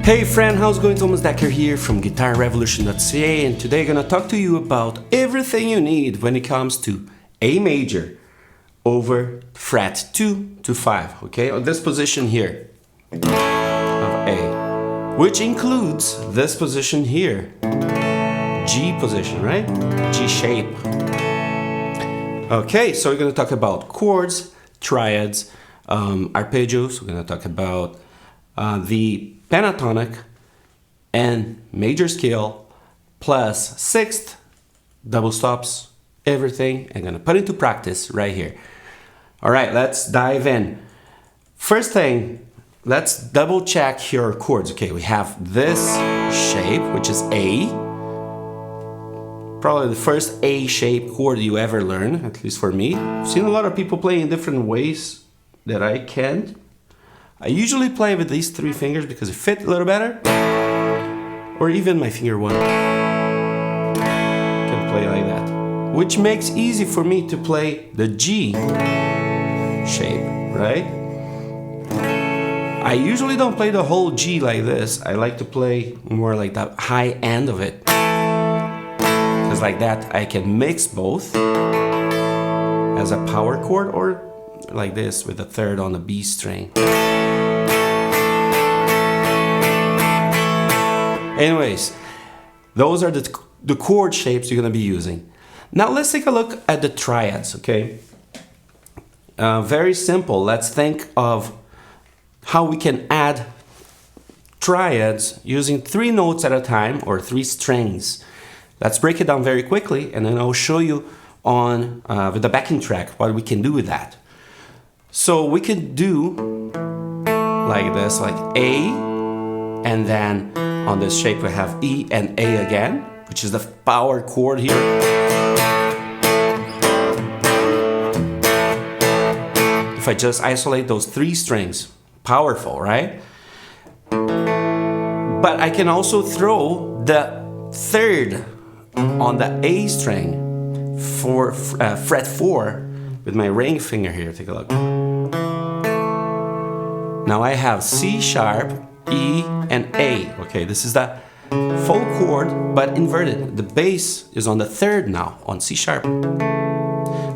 Hey friend, how's it going? Thomas Decker here from GuitarRevolution.ca, and today I'm gonna talk to you about everything you need when it comes to A major over fret 2 to 5, okay? On this position here of A, which includes this position here, G position, right? G shape. Okay, so we're gonna talk about chords, triads, arpeggios. We're gonna talk about the pentatonic and major scale plus sixth, double stops, everything. I'm gonna put into practice right here. All right, let's dive in. First thing, let's double check your chords. Okay, we have this shape, which is A. Probably the first A shape chord you ever learn, at least for me. I've seen a lot of people play in different ways that I can't. I usually play with these three fingers because it fit a little better, or even my finger one can play like that, which makes easy for me to play the G shape, right? I usually don't play the whole G like this. I like to play more like the high end of it, because like that I can mix both as a power chord, or like this with a third on the B string. Anyways, those are the chord shapes you're going to be using. Now let's take a look at the triads, okay? Very simple. Let's think of how we can add triads using 3 notes at a time, or 3 strings. Let's break it down very quickly, and then I'll show you on with the backing track what we can do with that. So we can do like this, like A, and then on this shape we have E and A again, which is the power chord here. If I just isolate those 3 strings, powerful, right? But I can also throw the third on the A string for fret 4 with my ring finger here. Take a look. Now I have C sharp, E, and A. Okay, this is the full chord, but inverted. The bass is on the third now, on C sharp.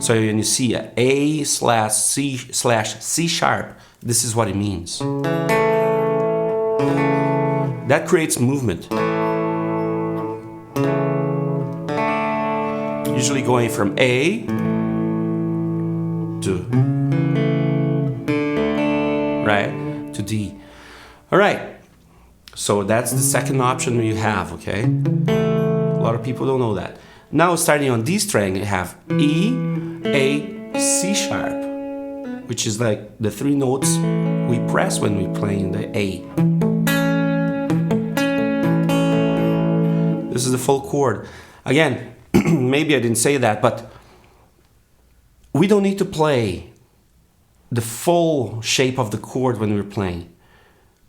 So when you see A slash C sharp, this is what it means. That creates movement. Usually going from A to, right, to D. All right, so that's the second option you have, okay? A lot of people don't know that. Now starting on D string, you have E, A, C sharp, which is like the 3 notes we press when we play in the A. This is the full chord. Again, maybe I didn't say that, but we don't need to play the full shape of the chord when we're playing.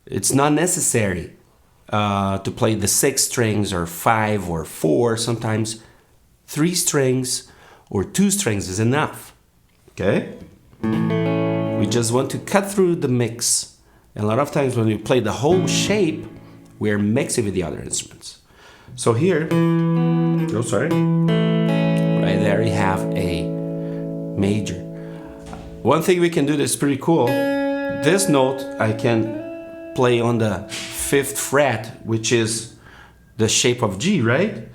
It's not necessary to play the 6 strings or 5 or 4. Sometimes 3 strings or 2 strings is enough, okay? We just want to cut through the mix. And a lot of times when we play the whole shape, we're mixing with the other instruments. So here, oh sorry, right there you have a major. One thing we can do that's pretty cool, this note I can play on the 5th fret, which is the shape of G, right?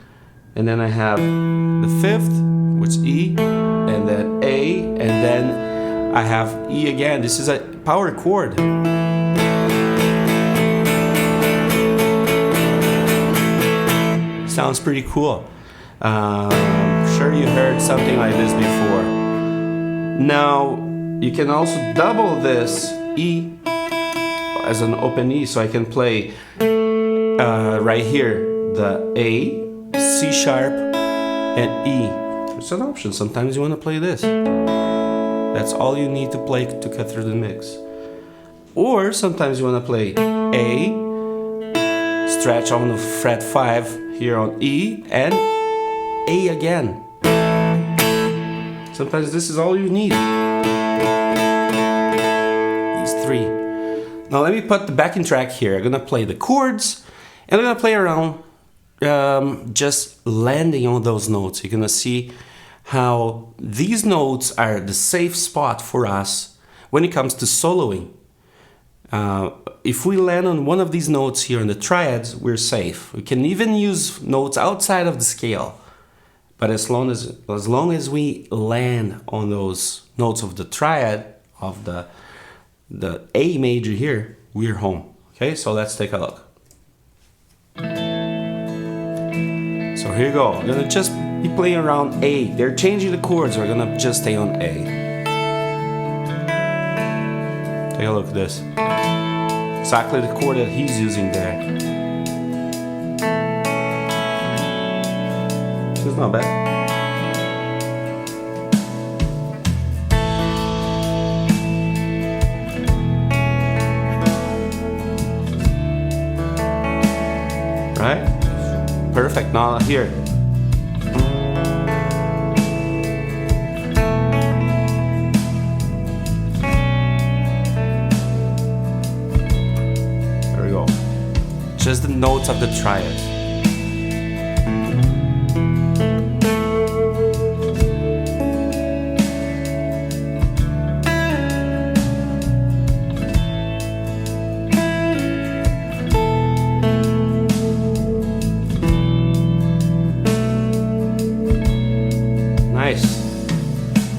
And then I have the 5th, which is E, and then A, and then I have E again. This is a power chord. Sounds pretty cool. I'm sure you heard something like this before. Now, you can also double this E as an open E, so I can play right here the A, C sharp, and E. It's an option. Sometimes you want to play this. That's all you need to play to cut through the mix. Or sometimes you want to play A, stretch on the fret 5 here on E, and A again. Sometimes this is all you need. These 3. Now let me put the backing track here. I'm gonna play the chords and I'm gonna play around just landing on those notes. You're gonna see how these notes are the safe spot for us when it comes to soloing. If we land on one of these notes here in the triads, we're safe. We can even use notes outside of the scale. But as long as we land on those notes of the triad, of the A major here, we're home. Okay, so let's take a look. So here you go. I'm gonna just be playing around A. They're changing the chords, we're gonna just stay on A. Take a look at this. Exactly the chord that he's using there. It's not bad. Right? Perfect. Now here. There we go. Just the notes of the triad.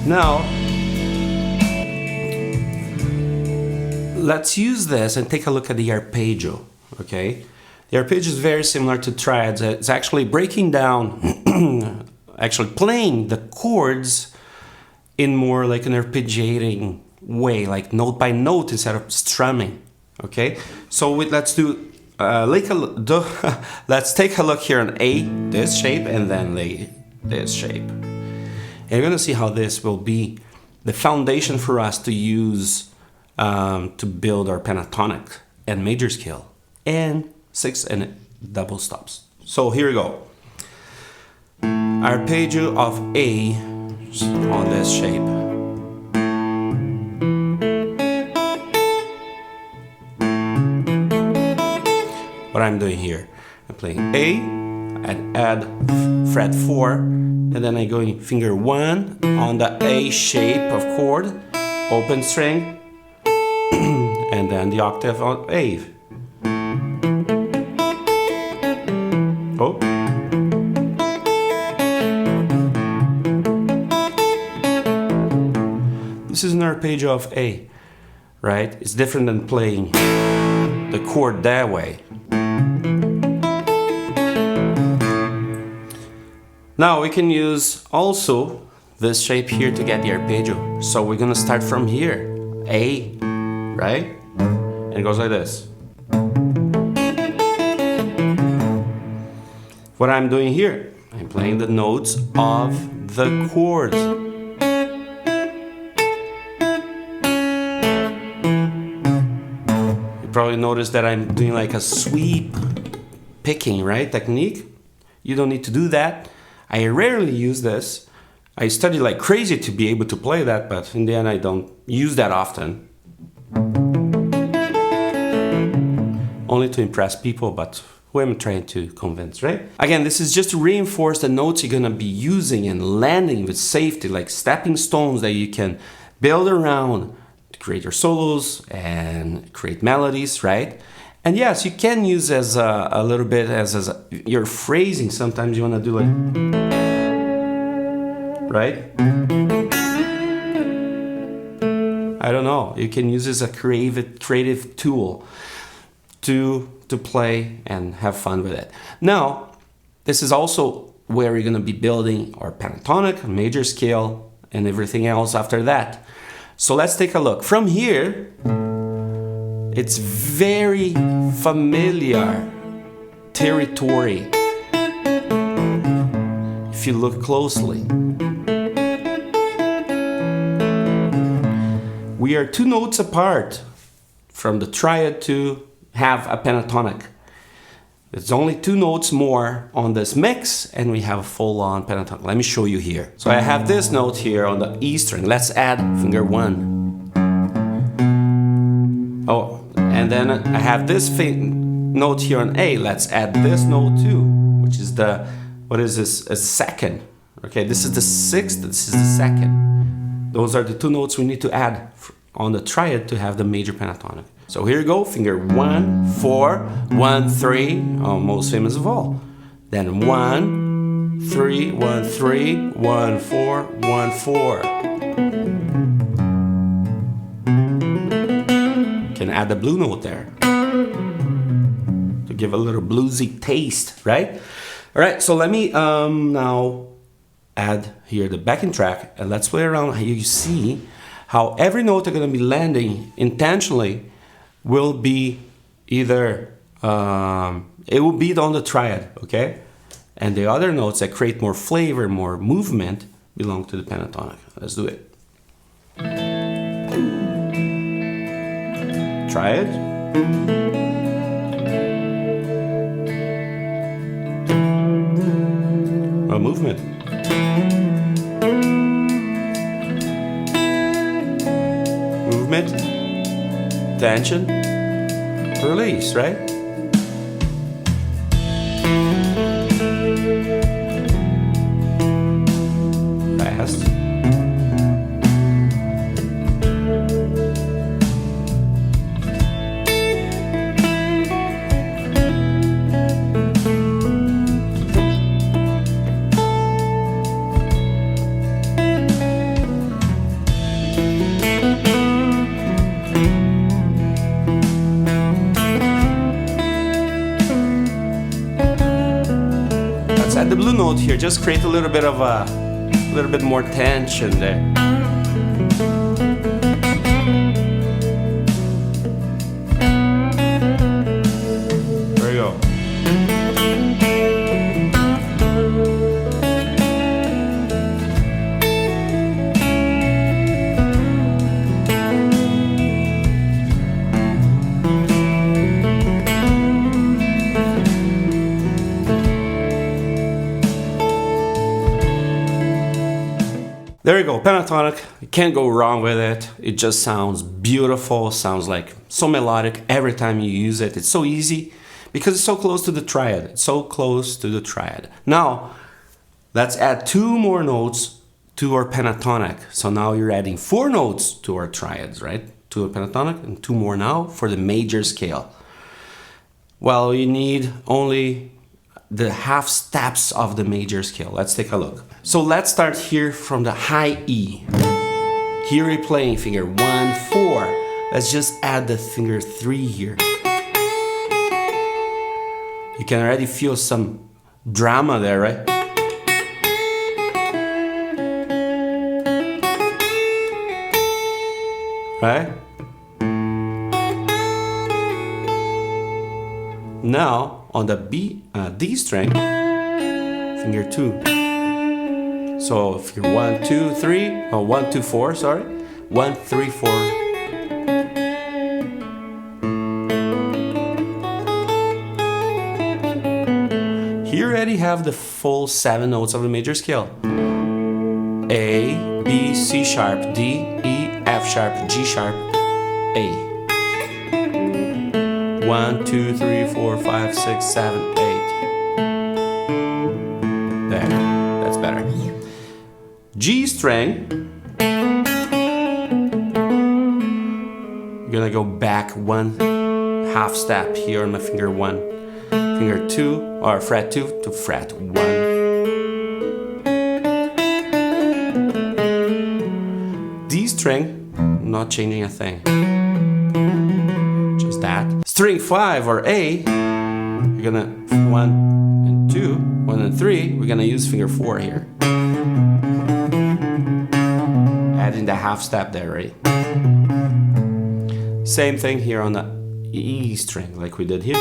Now, let's use this and take a look at the arpeggio, okay? The arpeggio is very similar to triads. It's actually breaking down, actually playing the chords in more like an arpeggiating way, like note by note instead of strumming, okay? So let's do, let's take a look here on A, this shape, and then this shape. And you're gonna see how this will be the foundation for us to use to build our pentatonic and major scale and 6 and double stops. So here we go. Arpeggio of A on this shape. What I'm doing here, I'm playing A, and add fret 4, and then I'm going finger 1 on the A shape of chord, open string, and then the octave on A. Oh. This is an arpeggio of A, right? It's different than playing the chord that way. Now we can use also this shape here to get the arpeggio. So we're gonna start from here, A, right? And it goes like this. What I'm doing here, I'm playing the notes of the chords. You probably noticed that I'm doing like a sweep picking, right, technique. You don't need to do that. I rarely use this. I study like crazy to be able to play that, but in the end I don't use that often. Only to impress people, but who am I trying to convince, right? Again, this is just to reinforce the notes you're gonna be using and landing with safety, like stepping stones that you can build around to create your solos and create melodies, right? And yes, you can use as a little bit as your phrasing. Sometimes you want to do like, right? I don't know. You can use this as a creative tool to play and have fun with it. Now, this is also where you're going to be building our pentatonic, major scale, and everything else after that. So let's take a look. From here, it's very familiar territory if you look closely. We are 2 notes apart from the triad to have a pentatonic. It's only 2 notes more on this mix and we have a full-on pentatonic. Let me show you here. So I have this note here on the E string. Let's add finger 1. Oh. And then I have this note here on A. Let's add this note too, which is the, what is this? A second. Okay, this is the sixth, this is the second. Those are the two notes we need to add on the triad to have the major pentatonic. So here you go, finger 1, 4, 1, 3, most famous of all. Then 1, 3, 1, 3, 1, 4, 1, 4. Can add the blue note there to give a little bluesy taste, right? All right, so let me now add here the backing track, and let's play around. You see how every note I'm going to be landing intentionally will be either, it will be on the triad, okay? And the other notes that create more flavor, more movement, belong to the pentatonic. Let's do it. Triad. A movement. Movement, tension, release, right? Fast. Add the blue note here, just create a little bit of a little bit more tension there. There you go. There you go, pentatonic. You can't go wrong with it. It just sounds beautiful, sounds like so melodic every time you use it. It's so easy because it's so close to the triad. It's so close to the triad. Now, let's add 2 more notes to our pentatonic. So now you're adding 4 notes to our triads, right? To a pentatonic and 2 more now for the major scale. Well, you need only the half steps of the major scale. Let's take a look. So let's start here from the high E. Here we're playing finger 1, 4. Let's just add the finger 3 here. You can already feel some drama there, right? Right? Now on the D string, finger 2. So finger 1, 2, 3, or 1, 2, 4, sorry. 1, 3, 4. Here you already have the full 7 notes of the major scale. A, B, C sharp, D, E, F sharp, G sharp, A. 1, 2, 3, 4, 5, 6, 7, 8. There, that's better. G string. You're gonna go back 1 half step here on my finger 1. Finger 2, or fret 2 to fret 1. D string, not changing a thing. Just that. String 5 or A, you're gonna 1 and 2, 1 and 3, we're gonna use finger 4 here. Adding the half step there, right? Same thing here on the E string, like we did here.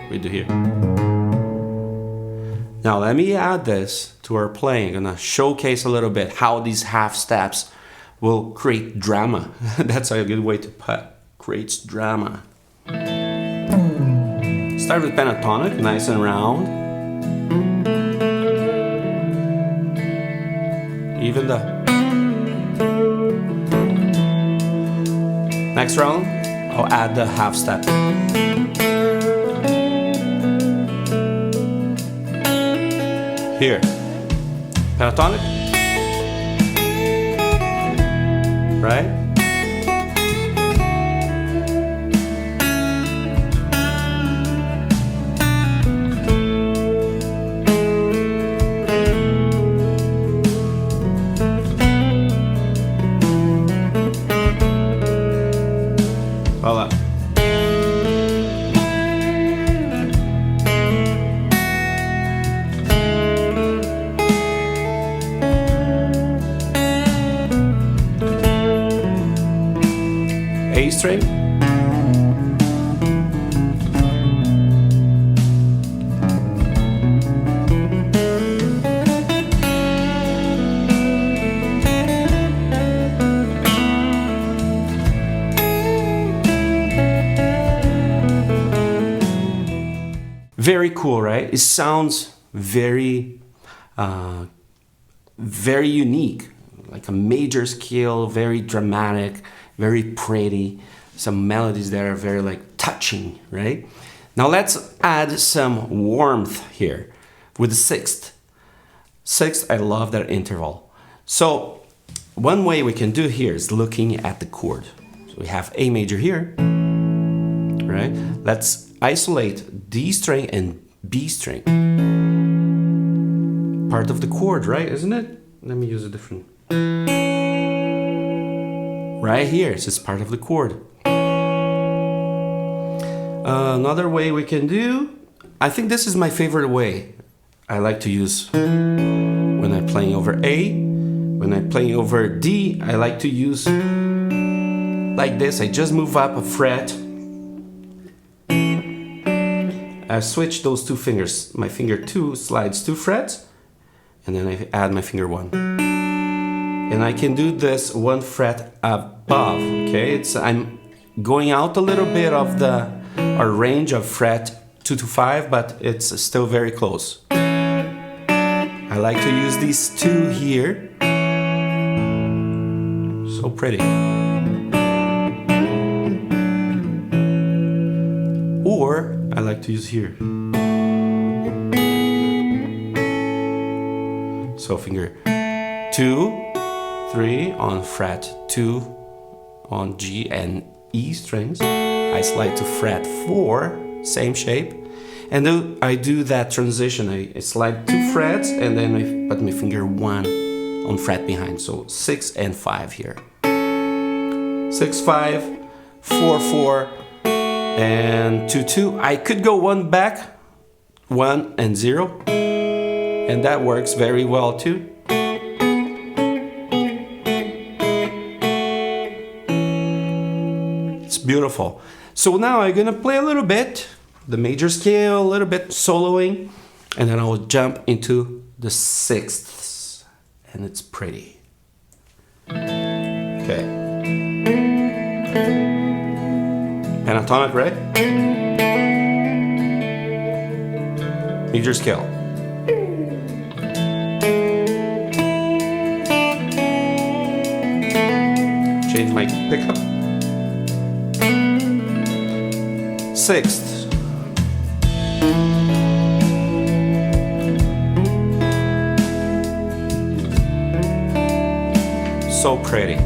We do here. Now let me add this to our playing. I'm gonna showcase a little bit how these half steps will create drama. That's a good way to put. Creates drama. Start with pentatonic, nice and round. Even the next round, I'll add the half step. Here, pentatonic, right? Voila. A string. Very cool, right? It sounds very, very unique, like a major scale, very dramatic, very pretty. Some melodies that are very like touching, right? Now let's add some warmth here with the sixth. Sixth, I love that interval. So one way we can do here is looking at the chord. So we have A major here, right? Let's isolate D string and B string. Part of the chord, right? Isn't it? Let me use a different. Right here, it's just part of the chord. Another way we can do, I think this is my favorite way. I like to use when I'm playing over A. When I'm playing over D, I like to use like this. I just move up a fret. I switch those two fingers. My finger 2 slides 2 frets, and then I add my finger 1. And I can do this 1 fret above, okay? I'm going out a little bit of our range of fret 2 to 5, but it's still very close. I like to use these two here. So pretty. Or I like to use here. So finger 2, 3 on fret 2 on G and E strings. I slide to fret 4, same shape. And then I do that transition. I slide 2 frets and then I put my finger 1 on fret behind. So 6 and 5 here. 6, 5, 4, 4, and 2, 2. I could go 1 back, 1 and 0. And that works very well too. It's beautiful. So now I'm gonna play a little bit, the major scale, a little bit soloing, and then I'll jump into the sixths, and it's pretty. Okay. Pentatonic, right? Major scale. Change my pickup. Sixth. So pretty.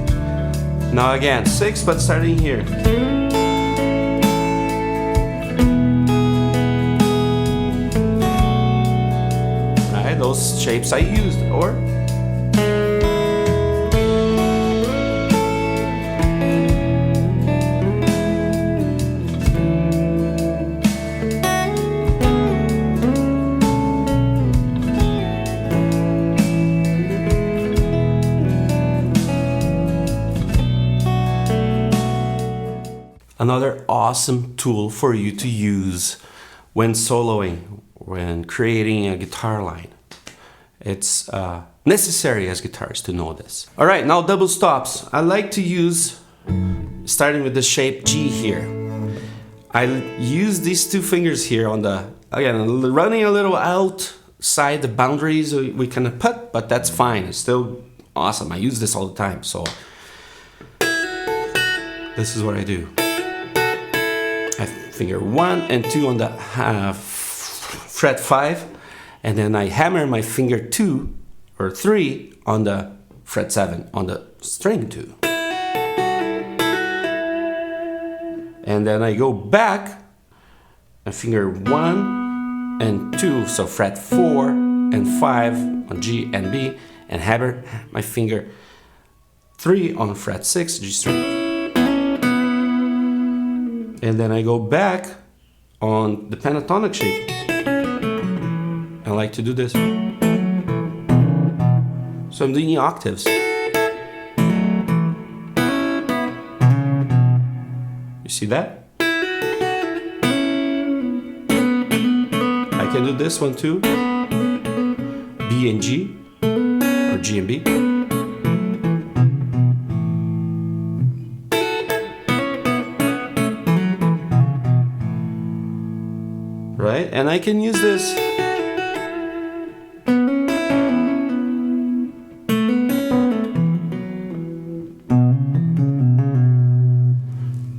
Now again, 6, but starting here. Right, those shapes I used, or another awesome tool for you to use when soloing, when creating a guitar line. It's necessary as guitarists to know this. All right, now double stops. I like to use, starting with the shape G here. I use these 2 fingers here on the, again, running a little outside the boundaries we kind of put, but that's fine. It's still awesome. I use this all the time, so this is what I do. I finger 1 and 2 on the fret 5, and then I hammer my finger 2 or 3 on the fret 7 on the string 2. And then I go back and finger 1 and 2, so fret 4 and 5 on G and B, and hammer my finger 3 on fret 6, G string. And then I go back on the pentatonic shape. I like to do this. So I'm doing the octaves. You see that? I can do this one too. B and G, or G and B. Right? And I can use this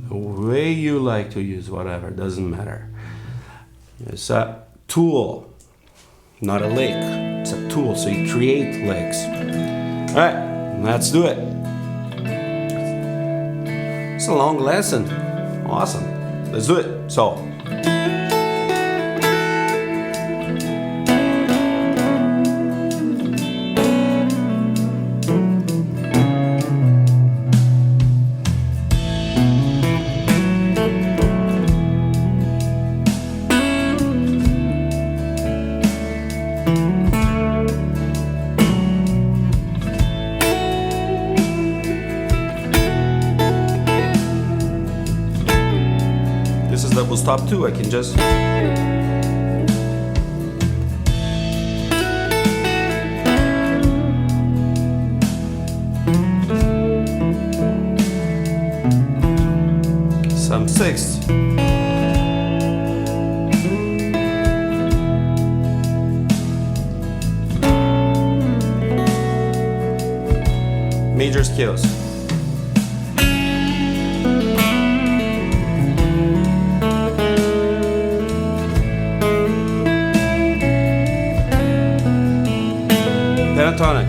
the way you like to use, whatever, doesn't matter. It's a tool, not a lick. It's a tool, so you create licks. All right, let's do it. It's a long lesson. Awesome. Let's do it. So. This is double stop too. I can just some sixths. Major scales. Pentatonic.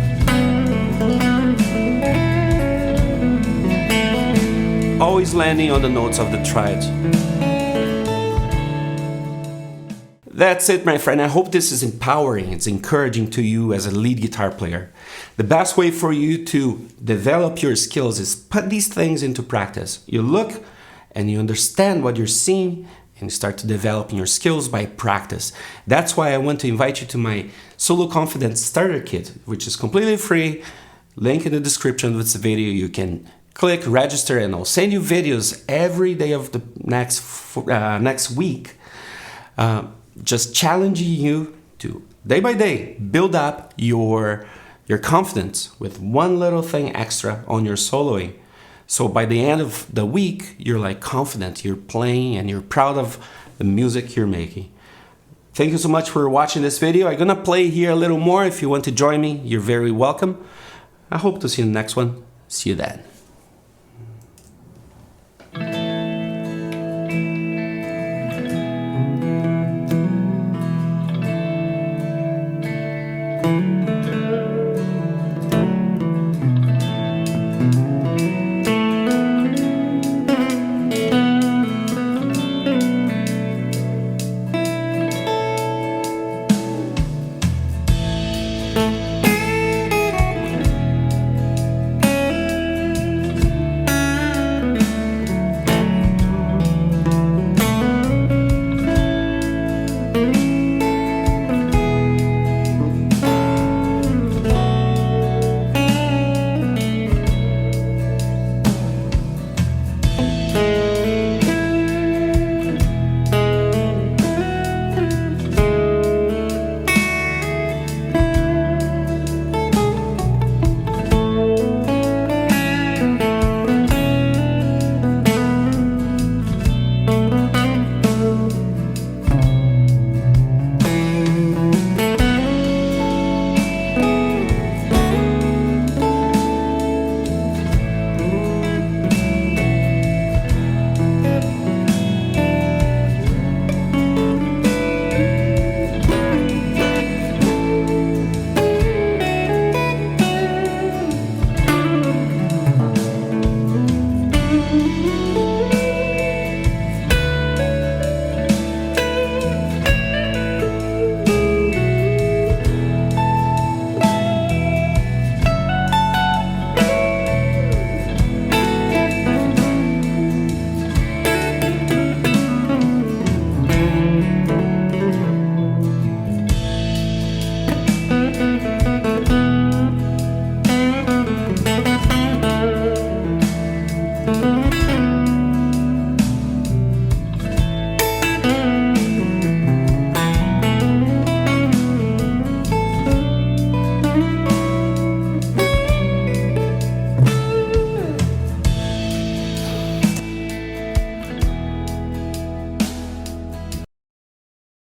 Always landing on the notes of the triads. That's it, my friend. I hope this is empowering. It's encouraging to you as a lead guitar player. The best way for you to develop your skills is put these things into practice. You look and you understand what you're seeing, and you start to develop your skills by practice. That's why I want to invite you to my Solo Confidence Starter Kit, which is completely free. Link in the description of this video. You can click, register, and I'll send you videos every day of the next week. Just challenging you to, day by day, build up your confidence with one little thing extra on your soloing. So by the end of the week, you're like confident, you're playing, and you're proud of the music you're making. Thank you so much for watching this video. I'm gonna play here a little more. If you want to join me, you're very welcome. I hope to see you in the next one. See you then.